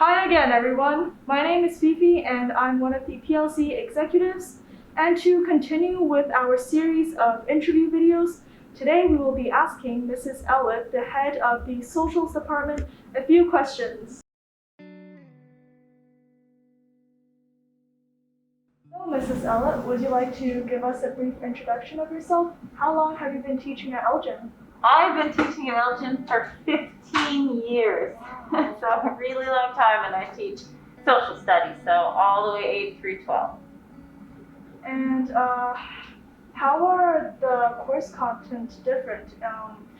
Hi again, everyone. My name is Fifi, and I'm one of the PLC executives. And to continue with our series of interview videos, today we will be asking Mrs. Ellett, the head of the Socials Department, a few questions. So, Mrs. Ellett, would you like to give us a brief introduction of yourself? How long have you been teaching at Elgin? I've been teaching at Elgin for 15 years, so a really long time, and I teach social studies, so all the way 8 through 12. And how are the course content different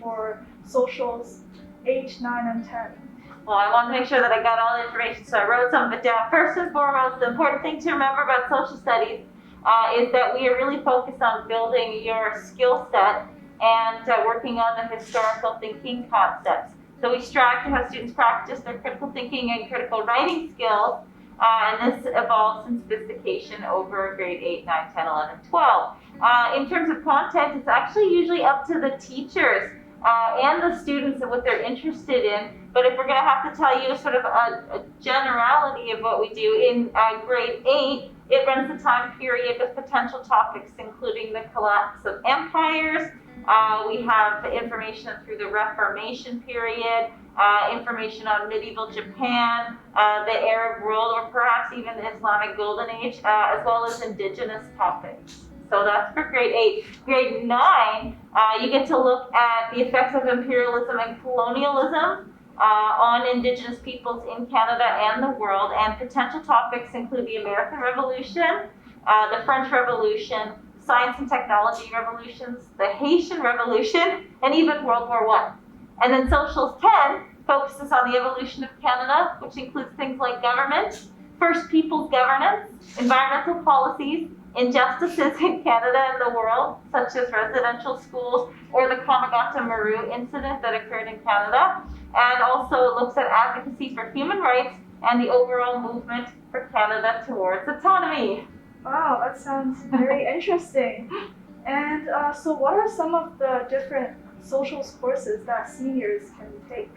for socials 8, 9, and 10? Well, I want to make sure that I got all the information, so I wrote some of it down. First and foremost, the important thing to remember about social studies is that we are really focused on building your skill set and working on the historical thinking concepts. So we strive to have students practice their critical thinking and critical writing skills, and this evolves in sophistication over grade 8, 9, 10, 11, 12. In terms of content, it's actually usually up to the teachers and the students and what they're interested in. But if we're going to have to tell you sort of a generality of what we do in grade 8, it runs the time period with potential topics including the collapse of empires. We have information through the Reformation period, information on medieval Japan, the Arab world, or perhaps even the Islamic Golden Age, as well as indigenous topics. So that's for grade 8. Grade 9, you get to look at the effects of imperialism and colonialism on Indigenous peoples in Canada and the world, and potential topics include the American Revolution, the French Revolution, science and technology revolutions, the Haitian Revolution, and even World War I. And then Socials 10 focuses on the evolution of Canada, which includes things like government, First Peoples governance, environmental policies, injustices in Canada and the world, such as residential schools or the Kamagata Maru incident that occurred in Canada, and also looks at advocacy for human rights and the overall movement for Canada towards autonomy. Wow, that sounds very interesting. And so what are some of the different socials courses that seniors can take?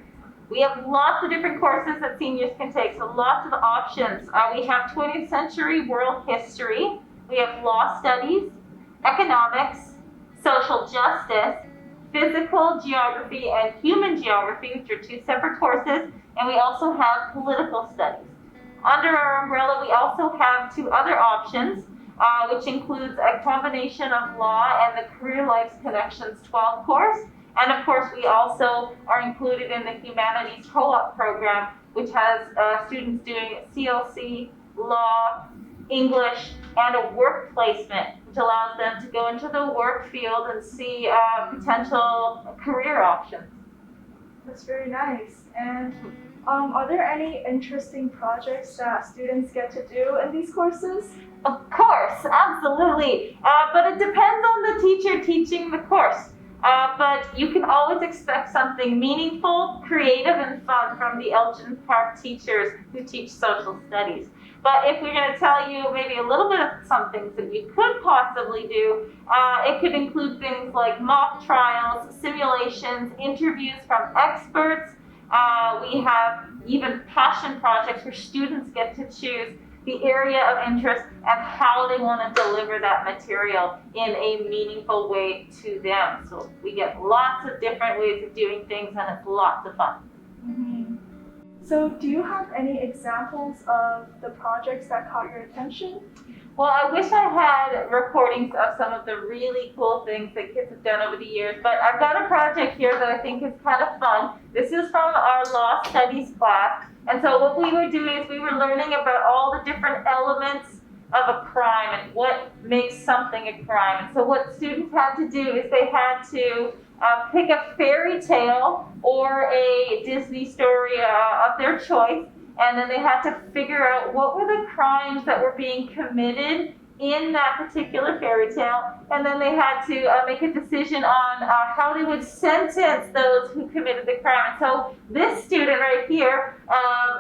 We have lots of different courses that seniors can take, so lots of options. We have 20th century world history, we have law studies, economics, social justice, physical geography, and human geography, which are 2 separate courses, and we also have political studies. Under our umbrella, we also have 2 other options, which includes a combination of law and the Career Life Connections 12 course. And of course, we also are included in the Humanities Co-op program, which has students doing CLC, law, English, and a work placement, which allows them to go into the work field and see potential career options. That's very nice. And are there any interesting projects that students get to do in these courses? Of course, absolutely. But it depends on the teacher teaching the course. But you can always expect something meaningful, creative, and fun from the Elgin Park teachers who teach social studies. But if we're going to tell you maybe a little bit of some things that you could possibly do, it could include things like mock trials, simulations, interviews from experts. We have even passion projects where students get to choose the area of interest and how they want to deliver that material in a meaningful way to them. So we get lots of different ways of doing things, and it's lots of fun. Mm-hmm. So do you have any examples of the projects that caught your attention? Well, I wish I had recordings of some of the really cool things that kids have done over the years, but I've got a project here that I think is kind of fun. This is from our law studies class. And so what we were doing is we were learning about all the different elements of a crime and what makes something a crime. And so what students had to do is they had to pick a fairy tale or a Disney story of their choice, and then they had to figure out what were the crimes that were being committed in that particular fairy tale, and then they had to make a decision on how they would sentence those who committed the crime. And so this student right here,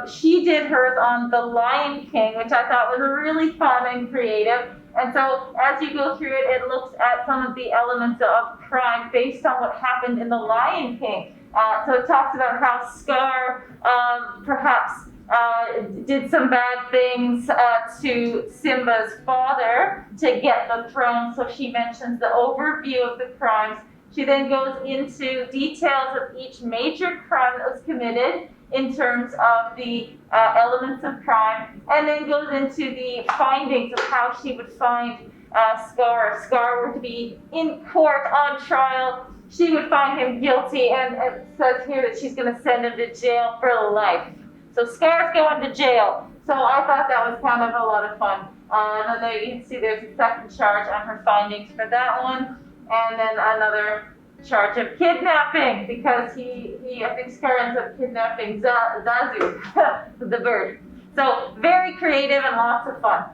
she did hers on The Lion King, which I thought was really fun and creative. And so as you go through it, it looks at some of the elements of crime based on what happened in The Lion King. So it talks about how Scar perhaps did some bad things to Simba's father to get the throne. So she mentions the overview of the crimes. She then goes into details of each major crime that was committed in terms of the elements of crime, and then goes into the findings of how she would find Scar. If Scar were to be in court on trial, she would find him guilty, and it says here that she's going to send him to jail for life. So Scar's going to jail. So I thought that was kind of a lot of fun. And then there you can see there's a second charge on her findings for that one, and then another charge of kidnapping, because he I think Scar ends up kidnapping Zazu, the bird. So very creative and lots of fun.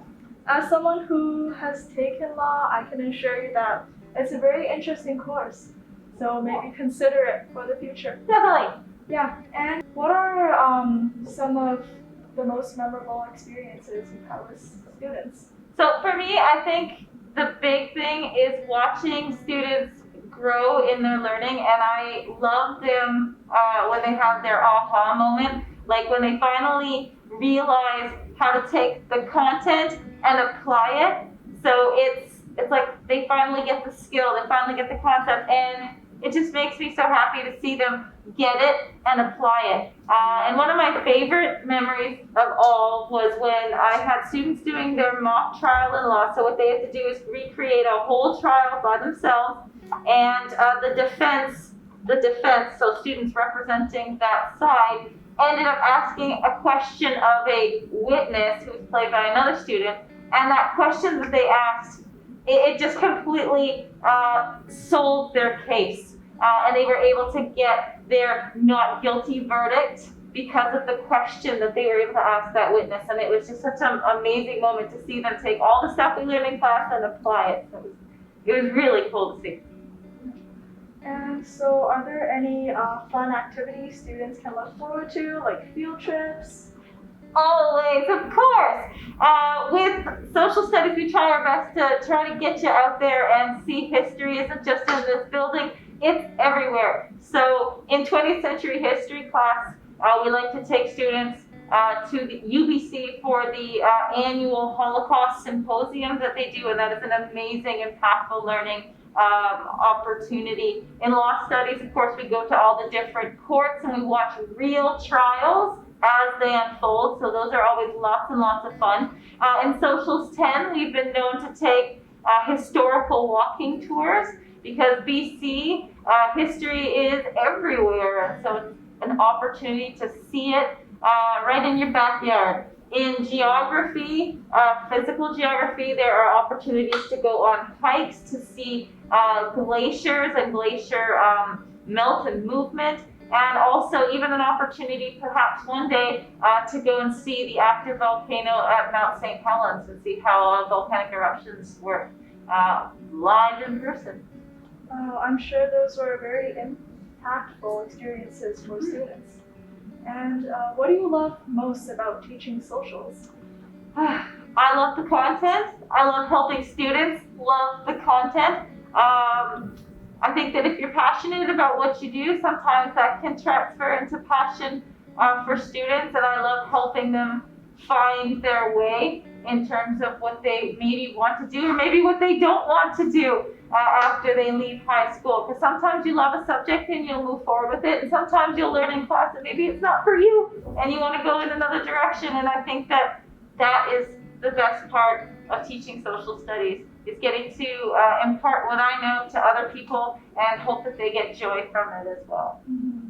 As someone who has taken law, I can assure you that it's a very interesting course. So maybe consider it for the future. Definitely. Yeah, and what are some of the most memorable experiences you've had with students? So for me, I think the big thing is watching students grow in their learning, and I love them when they have their aha moment, like when they finally realize how to take the content and apply it. So it's like they finally get the skill, they finally get the concept, and it just makes me so happy to see them get it and apply it. And one of my favorite memories of all was when I had students doing their mock trial in law. So what they had to do is recreate a whole trial by themselves, and the defense, so students representing that side, ended up asking a question of a witness who was played by another student, and that question that they asked, it just completely sold their case, and they were able to get their not guilty verdict because of the question that they were able to ask that witness. And it was just such an amazing moment to see them take all the stuff we learned in class and apply it. So it was really cool to see. And so are there any fun activities students can look forward to, like field trips? Always, of course. With social studies, we try our best to try to get you out there and see history isn't just in this building, it's everywhere. So in 20th century history class, we like to take students to the UBC for the annual Holocaust symposium that they do, and that is an amazing, impactful learning opportunity. In law studies, of course, we go to all the different courts and we watch real trials as they unfold, so those are always lots and lots of fun. In Socials 10, we've been known to take historical walking tours, because BC history is everywhere, so it's an opportunity to see it right in your backyard. In geography, physical geography, there are opportunities to go on hikes to see glaciers and glacier melt and movement, and also even an opportunity perhaps one day to go and see the active volcano at Mount St. Helens and see how volcanic eruptions work live in person. I'm sure those were very impactful experiences for students. And what do you love most about teaching socials? I love the content. I love helping students love the content. I think that if you're passionate about what you do, sometimes that can transfer into passion for students, and I love helping them find their way in terms of what they maybe want to do or maybe what they don't want to do after they leave high school. Because sometimes you love a subject and you'll move forward with it, and sometimes you'll learn in class and maybe it's not for you and you want to go in another direction. And I think that that is the best part of teaching social studies, is getting to impart what I know to other people and hope that they get joy from it as well. Mm-hmm.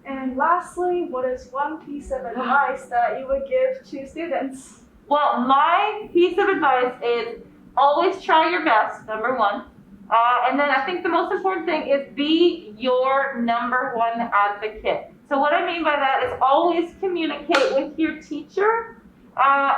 And lastly, what is one piece of advice that you would give to students? Well, my piece of advice is always try your best, number one. And then I think the most important thing is be your number one advocate. So what I mean by that is always communicate with your teacher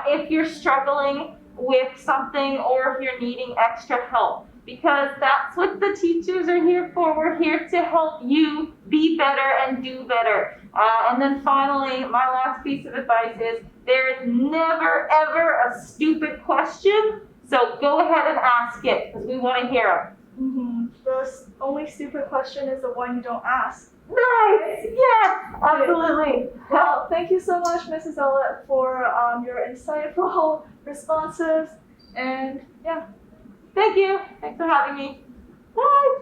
if you're struggling with something or if you're needing extra help, because that's what the teachers are here for. We're here to help you be better and do better. And then finally, my last piece of advice is there is never, ever a stupid question. So go ahead and ask it, because we want to hear them. Mm-hmm. the only stupid question is the one you don't ask. Nice! Yes, absolutely. Well, thank you so much, Mrs. Ellett, for your insightful responses. And yeah. Thank you. Thanks for having me. Bye.